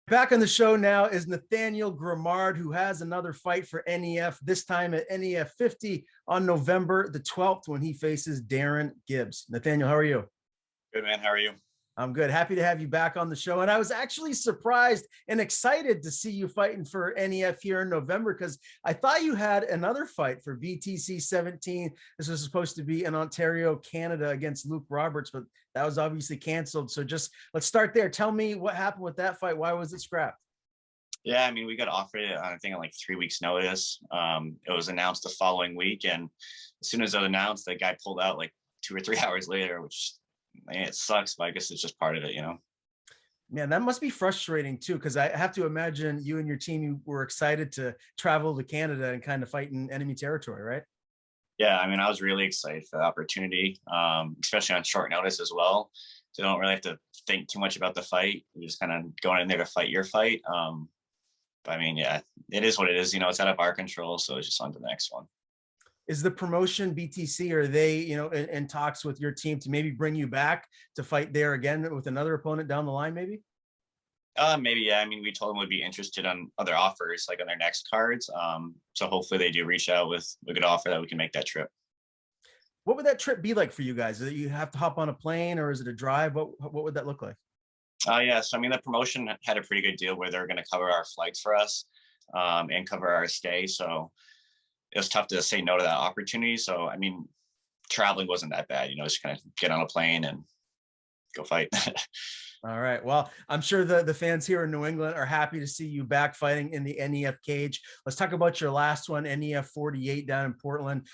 Back on the show now is Nathaniel Grimard, who has another fight for NEF, this time at NEF 50 on November the 12th when he faces Darren Gibbs. Nathaniel, how are you? Good, man. How are you? I'm good. Happy to have you back on the show. And I was actually surprised and excited to see you fighting for NEF here in November because I thought you had another fight for BTC 17. This was supposed to be in Ontario, Canada against Luke Roberts, but that was obviously canceled. So just let's start there. Tell me what happened with that fight. Why was it scrapped? Yeah, I mean, we got offered it, I think, on like 3 weeks' notice. It was announced the following week. And as soon as it was announced, the guy pulled out like 2 or 3 hours later, which it sucks, but I guess it's just part of it, you know? Man, that must be frustrating too, because I have to imagine you and your team, you were excited to travel to Canada and kind of fight in enemy territory, right? Yeah, I mean, I was really excited for the opportunity, especially on short notice as well. So you don't really have to think too much about the fight. You're just kind of going in there to fight your fight. But I mean, yeah, it is what it is. You know, it's out of our control. So it's just on to the next one. Is the promotion BTC, are they, in talks with your team to maybe bring you back to fight there again with another opponent down the line, maybe? Maybe, yeah. I mean, we told them we'd be interested on other offers, like on their next cards. So hopefully they do reach out with a good offer that we can make that trip. What would that trip be like for you guys? Is it you have to hop on a plane or is it a drive? What would that look like? Yeah, so I mean, the promotion had a pretty good deal where they're going to cover our flights for us and cover our stay. So it was tough to say no to that opportunity. So, I mean, traveling wasn't that bad, you know, just kind of get on a plane and go fight. All right. Well, I'm sure the fans here in New England are happy to see you back fighting in the NEF cage. Let's talk about your last one, NEF 48 down in Portland.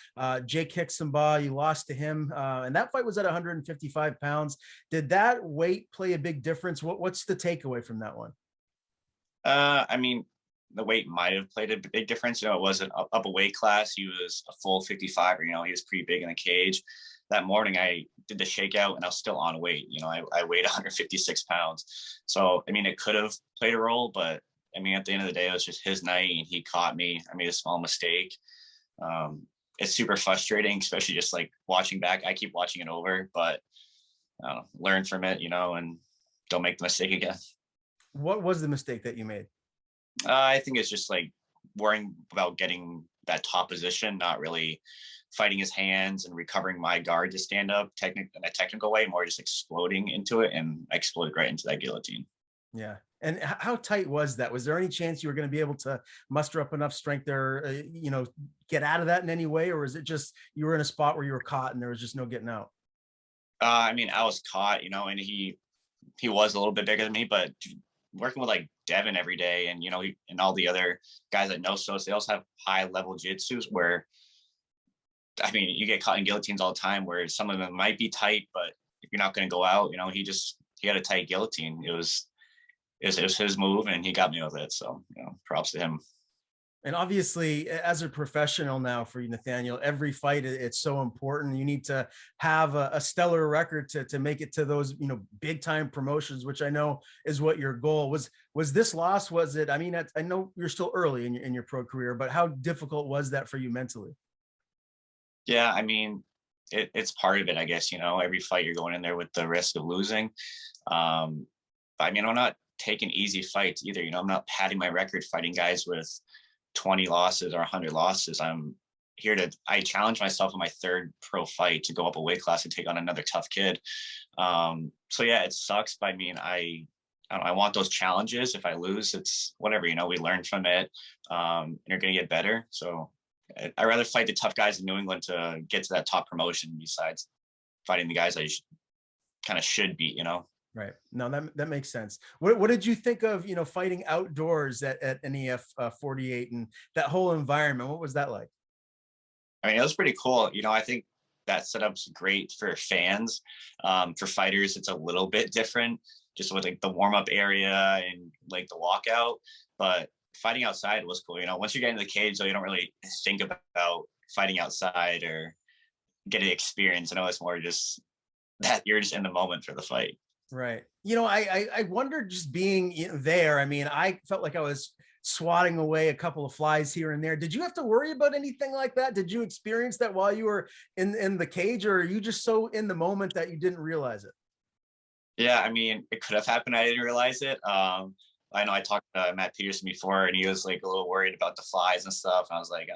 Jake Hicksonbaugh, you lost to him, and that fight was at 155 pounds. Did that weight play a big difference? What's the takeaway from that one? I mean, the weight might have played a big difference. You know, it wasn't up a weight class. He was a full 55, you know, he was pretty big in the cage. That morning I did the shakeout and I was still on weight. You know, I weighed 156 pounds. So, I mean, it could have played a role, but I mean, at the end of the day, it was just his night and he caught me. I made a small mistake. It's super frustrating, especially just like watching back. I keep watching it over, but I don't know, learn from it, you know, and don't make the mistake again. What was the mistake that you made? I think it's just like worrying about getting that top position, not really fighting his hands and recovering my guard to stand up in a technical way, more just exploding into it. And I exploded right into that guillotine. Yeah. And how tight was that? Was there any chance you were going to be able to muster up enough strength there, get out of that in any way? Or is it just you were in a spot where you were caught and there was just no getting out? I mean, I was caught, you know, and he was a little bit bigger than me, but working with like Devin every day and, you know, and all the other guys at Nostos, they also have high level jitsus where, I mean, you get caught in guillotines all the time where some of them might be tight, but if you're not going to go out, you know, he had a tight guillotine. It was his move and he got me with it. So, you know, props to him. And obviously, as a professional now for you, Nathaniel, every fight, it's so important. You need to have a stellar record to make it to those, big time promotions, which I know is what your goal was. Was this loss? Was it? I mean, I know you're still early in your pro career, but how difficult was that for you mentally? Yeah, I mean, it's part of it, I guess. You know, every fight you're going in there with the risk of losing. But I mean, I'm not taking easy fights either. You know, I'm not padding my record fighting guys with 20 losses or 100 losses. I challenge myself in my third pro fight to go up a weight class and take on another tough kid. So yeah, it sucks. But I mean, I want those challenges. If I lose, it's whatever, you know, we learn from it. And you're going to get better. So I'd rather fight the tough guys in New England to get to that top promotion besides fighting the guys I kind of should beat, you know? Right. No, that makes sense. What did you think of, fighting outdoors at NEF 48 and that whole environment? What was that like? I mean, it was pretty cool. You know, I think that setup's great for fans. For fighters, it's a little bit different, just with like the warm-up area and like the walkout. But fighting outside was cool. You know, once you get into the cage, though, you don't really think about fighting outside or getting experience. I know it's more just that you're just in the moment for the fight. Right. I wondered just being there. I mean, I felt like I was swatting away a couple of flies here and there. Did you have to worry about anything like that? Did you experience that while you were in the cage, or are you just so in the moment that you didn't realize it? Yeah, I mean, it could have happened. I didn't realize it. I know I talked to Matt Peterson before, and he was like a little worried about the flies and stuff. And I was like,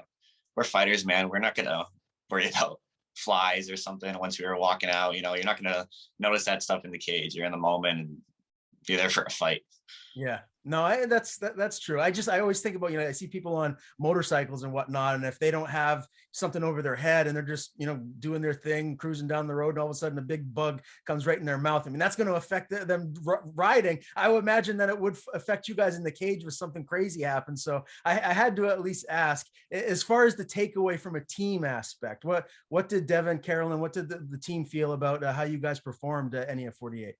we're fighters, man. We're not gonna worry about flies or something once we were walking out. You know, you're not gonna notice that stuff in the cage. You're in the moment and be there for a fight. Yeah, no, that's true. I always think about, I see people on motorcycles and whatnot, and if they don't have something over their head and they're just, doing their thing, cruising down the road, and all of a sudden a big bug comes right in their mouth. I mean, that's going to affect them riding. I would imagine that it would affect you guys in the cage if something crazy happens. So I had to at least ask, as far as the takeaway from a team aspect, what did Devin, Carolyn, what did the team feel about how you guys performed at NEF 48?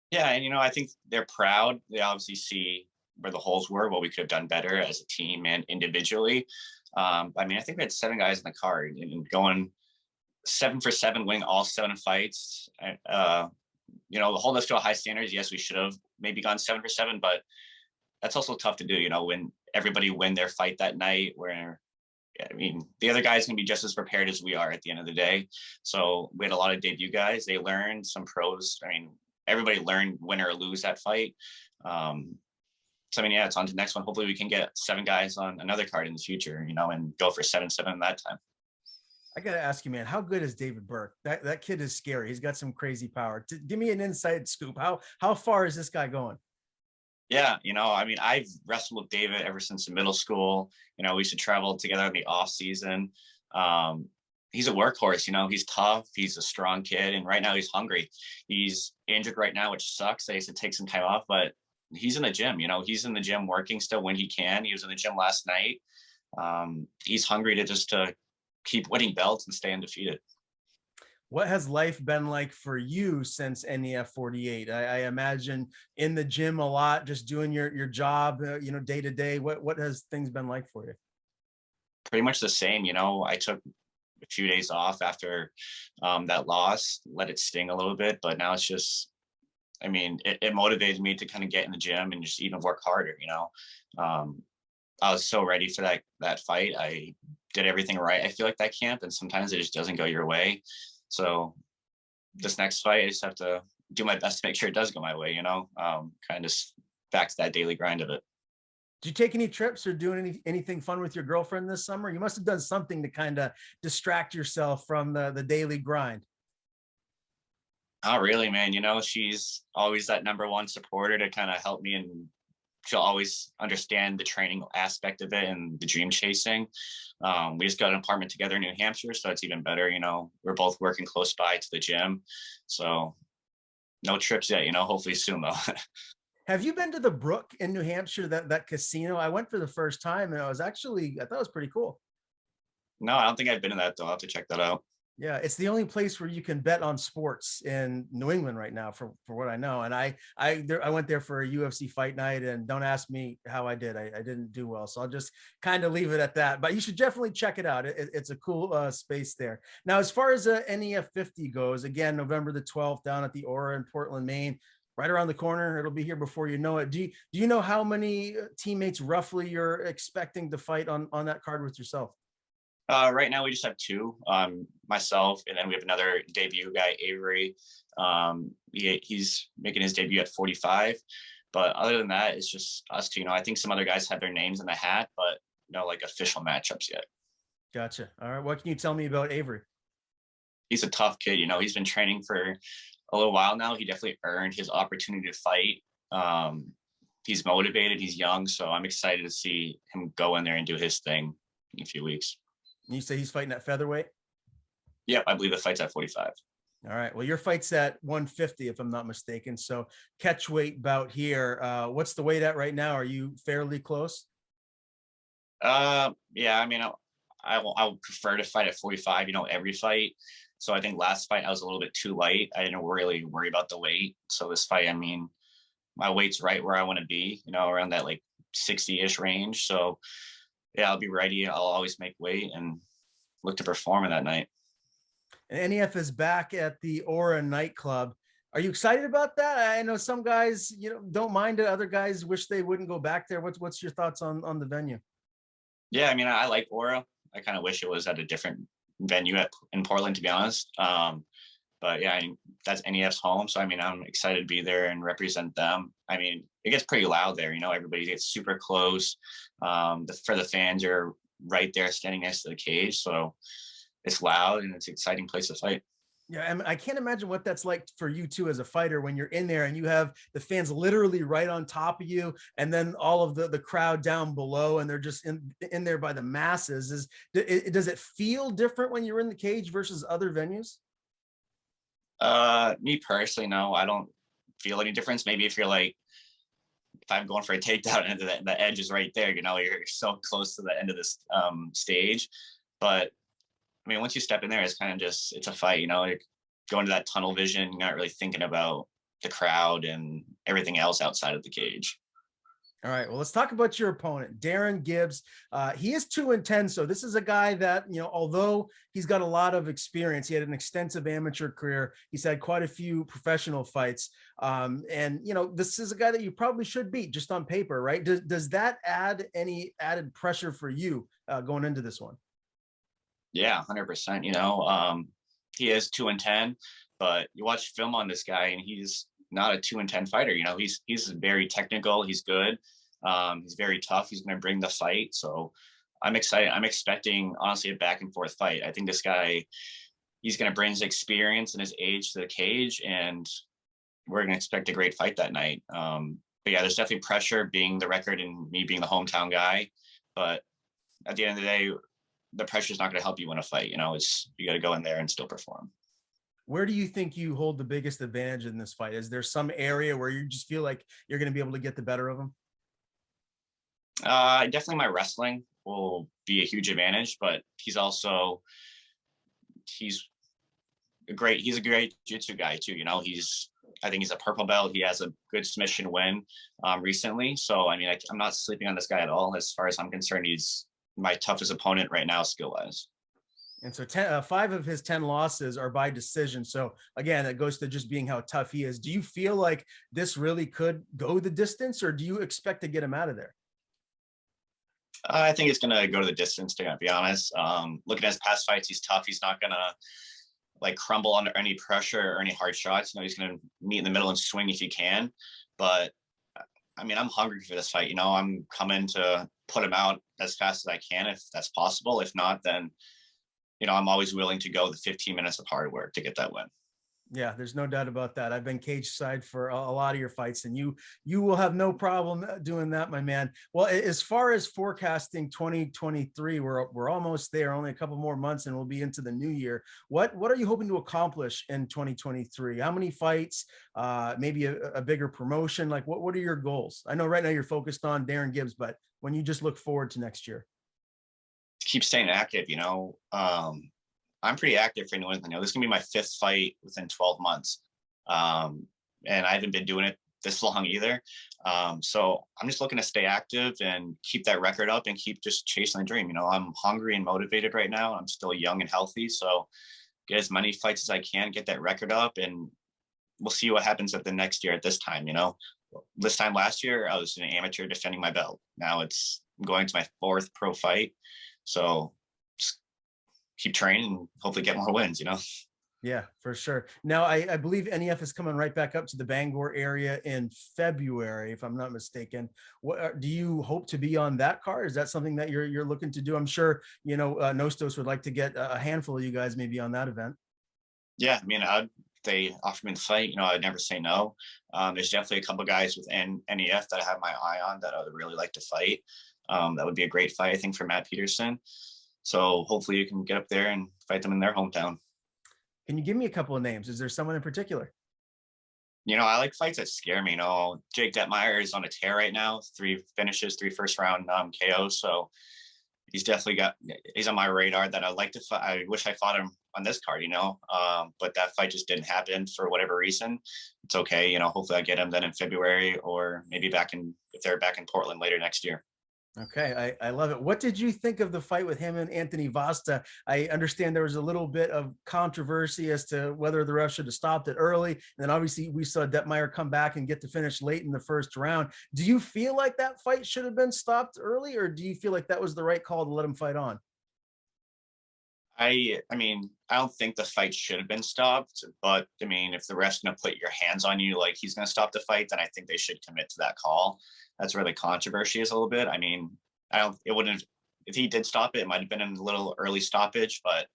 Yeah, and I think they're proud. They obviously see where the holes were, what we could have done better as a team and individually. I mean, I think we had 7 guys in the card and going 7 for 7, winning all 7 fights. Hold us to a high standards. Yes, we should have maybe gone 7 for 7, but that's also tough to do. When everybody win their fight that night, where the other guys can be just as prepared as we are at the end of the day. So we had a lot of debut guys. They learned, some pros. Everybody learned win or lose that fight. It's on to the next one. Hopefully we can get 7 guys on another card in the future, and go for 7-7 that time. I got to ask you, man, how good is David Burke? That kid is scary. He's got some crazy power. Give me an inside scoop. How far is this guy going? Yeah, I've wrestled with David ever since middle school. We used to travel together in the off season. He's a workhorse, he's tough. He's a strong kid. And right now he's hungry. He's injured right now, which sucks. They used to take some time off, but he's in the gym, he's in the gym working still when he can. He was in the gym last night. He's hungry to keep winning belts and stay undefeated. What has life been like for you since NEF 48? I imagine in the gym a lot, just doing your job, day to day. What has things been like for you? Pretty much the same. I took a few days off after that loss, let it sting a little bit, but now it's just, it motivated me to kind of get in the gym and just even work harder. I was so ready for that fight. I did everything right, I feel like, that camp, and sometimes it just doesn't go your way. So this next fight, I just have to do my best to make sure it does go my way, kind of back to that daily grind of it. Did you take any trips or do anything fun with your girlfriend this summer? You must have done something to kind of distract yourself from the daily grind. Not really, man. She's always that number one supporter to kind of help me, and she'll always understand the training aspect of it and the dream chasing. We just got an apartment together in New Hampshire, so it's even better. We're both working close by to the gym, so no trips yet. Hopefully soon though. Have you been to the Brook in New Hampshire, that casino? I went for the first time and I thought it was pretty cool. No, I don't think I've been to that though. I'll have to check that out. Yeah, it's the only place where you can bet on sports in New England right now, for what I know. And I went there for a UFC fight night, and don't ask me how I did. I didn't do well, so I'll just kind of leave it at that. But you should definitely check it out. It's a cool space there. Now, as far as NEF 50 goes, again, November the 12th down at the Aura in Portland, Maine. Right around the corner. It'll be here before you know it. Do you know how many teammates roughly you're expecting to fight on that card with yourself? Right now we just have 2, myself, and then we have another debut guy, Avery. He's making his debut at 45, but other than that, it's just us 2. I think some other guys have their names in the hat, but no official matchups yet. Gotcha. All right. What can you tell me about Avery? He's a tough kid. He's been training for a little while now. He definitely earned his opportunity to fight. He's motivated. He's young, so I'm excited to see him go in there and do his thing in a few weeks. You say he's fighting at featherweight? Yep, I believe the fight's at 45. All right. Well, your fight's at 150, if I'm not mistaken. So catchweight bout here. What's the weight at right now? Are you fairly close? Yeah, I'll prefer to fight at 45, every fight. So I think last fight I was a little bit too light. I didn't really worry about the weight. So this fight, my weight's right where I want to be, around that 60-ish range. So yeah, I'll be ready. I'll always make weight and look to perform in that night. And NEF is back at the Aura nightclub. Are you excited about that? I know some guys, don't mind it. Other guys wish they wouldn't go back there. What's your thoughts on the venue? Yeah, I like Aura. I kind of wish it was at a different venue in Portland, to be honest. But yeah, I mean, that's NEF's home. So I mean, I'm excited to be there and represent them. I mean, it gets pretty loud there. Everybody gets super close. For the fans, you're right there standing next to the cage. So it's loud and it's an exciting place to fight. Yeah, I mean, I can't imagine what that's like for you too as a fighter when you're in there and you have the fans literally right on top of you, and then all of the crowd down below, and they're just in there by the masses. Does it feel different when you're in the cage versus other venues? Me personally, no, I don't feel any difference. Maybe if you're like, if I'm going for a takedown and the edge is right there, you're so close to the end of this stage. But I mean, once you step in there, it's kind of just, it's a fight, you're going to that tunnel vision. You're not really thinking about the crowd and everything else outside of the cage. All right, well, let's talk about your opponent, Darren Gibbs. He is 2-10, so this is a guy that, although he's got a lot of experience, he had an extensive amateur career. He's had quite a few professional fights, and this is a guy that you probably should beat just on paper, right? Does that add any added pressure for you going into this one? Yeah, 100%. He is 2-10, but you watch film on this guy, and he's not a 2-10 fighter. He's very technical. He's good. He's very tough. He's going to bring the fight. So I'm excited. I'm expecting, honestly, a back and forth fight. I think this guy, he's going to bring his experience and his age to the cage, and we're going to expect a great fight that night. But yeah, there's definitely pressure being the record and me being the hometown guy. But at the end of the day, the pressure is not going to help you win a fight. You got to go in there and still perform. Where do you think you hold the biggest advantage in this fight? Is there some area where you just feel like you're going to be able to get the better of him? Definitely my wrestling will be a huge advantage, but he's a great jiu-jitsu guy too. I think he's a purple belt. He has a good submission win recently. So, I mean, I'm not sleeping on this guy at all. As far as I'm concerned, he's my toughest opponent right now, skill-wise. And so 5 of his 10 losses are by decision. So again, it goes to just being how tough he is. Do you feel like this really could go the distance, or do you expect to get him out of there? I think it's going to go to the distance, to be honest. Looking at his past fights, he's tough. He's not going to like crumble under any pressure or any hard shots. He's going to meet in the middle and swing if he can. But I mean, I'm hungry for this fight. I'm coming to put him out as fast as I can, if that's possible. If not, then I'm always willing to go the 15 minutes of hard work to get that win. Yeah, there's no doubt about that. I've been cage side for a lot of your fights, and you will have no problem doing that, my man. Well, as far as forecasting 2023, we're almost there. Only a couple more months, and we'll be into the new year. What are you hoping to accomplish in 2023? How many fights? Maybe a bigger promotion? Like, what are your goals? I know right now you're focused on Darren Gibbs, but when you just look forward to next year, keep staying active. I'm pretty active for anyone. This is gonna be my 5th fight within 12 months, and I haven't been doing it this long either. So I'm just looking to stay active and keep that record up and keep just chasing the dream. I'm hungry and motivated right now. I'm still young and healthy, so get as many fights as I can, get that record up, and we'll see what happens at the next year at this time. This time last year, I was an amateur defending my belt. Now I'm going to my 4th pro fight. So just keep training and hopefully get more wins, Yeah, for sure. Now, I believe NEF is coming right back up to the Bangor area in February, if I'm not mistaken. What do you hope to be on that card? Is that something that you're looking to do? I'm sure, Nostos would like to get a handful of you guys maybe on that event. Yeah, I mean, they offer me the fight, I'd never say no. There's definitely a couple guys within NEF that I have my eye on that I would really like to fight. That would be a great fight, I think, for Matt Peterson. So hopefully you can get up there and fight them in their hometown. Can you give me a couple of names? Is there someone in particular? I like fights that scare me. Jake Detmeyer is on a tear right now. 3 finishes, 3 first-round KOs. So he's on my radar that I'd like to fight. I wish I fought him on this card, but that fight just didn't happen for whatever reason. It's okay. Hopefully I get him then in February, or maybe if they're back in Portland later next year. Okay, I love it. What did you think of the fight with him and Anthony Vasta? I understand there was a little bit of controversy as to whether the ref should have stopped it early. And then obviously we saw Detmeyer come back and get to finish late in the first round. Do you feel like that fight should have been stopped early, or do you feel like that was the right call to let him fight on? I mean, I don't think the fight should have been stopped, but I mean, if the ref's gonna put your hands on you like he's gonna stop the fight, then I think they should commit to that call. That's where the controversy is a little bit. I mean, I don't. It wouldn't have, if he did stop it. It might have been a little early stoppage, but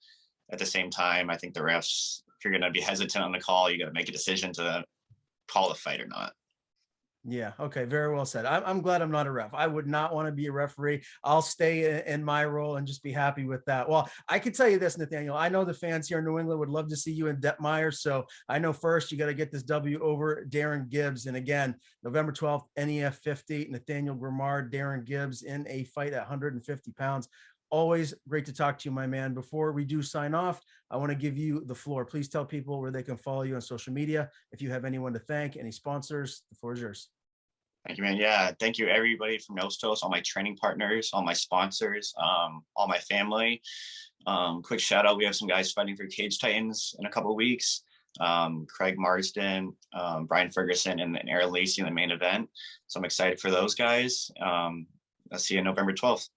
at the same time, I think the refs, if you're gonna be hesitant on the call, you got to make a decision to call the fight or not. Yeah. Okay. Very well said. I'm glad I'm not a ref. I would not want to be a referee. I'll stay in my role and just be happy with that. Well, I can tell you this, Nathaniel. I know the fans here in New England would love to see you in Detmeyer. So I know first you got to get this W over Darren Gibbs. And again, November 12th, NEF 50, Nathaniel Grimard, Darren Gibbs in a fight at 150 pounds. Always great to talk to you, my man. Before we do sign off, I want to give you the floor. Please tell people where they can follow you on social media. If you have anyone to thank, any sponsors, the floor is yours. Thank you, man. Yeah, thank you everybody from Nostos, all my training partners, all my sponsors, all my family. Quick shout out, we have some guys fighting for Cage Titans in a couple of weeks. Craig Marsden, Brian Ferguson, and Aaron Lacey in the main event. So I'm excited for those guys. I'll see you November 12th.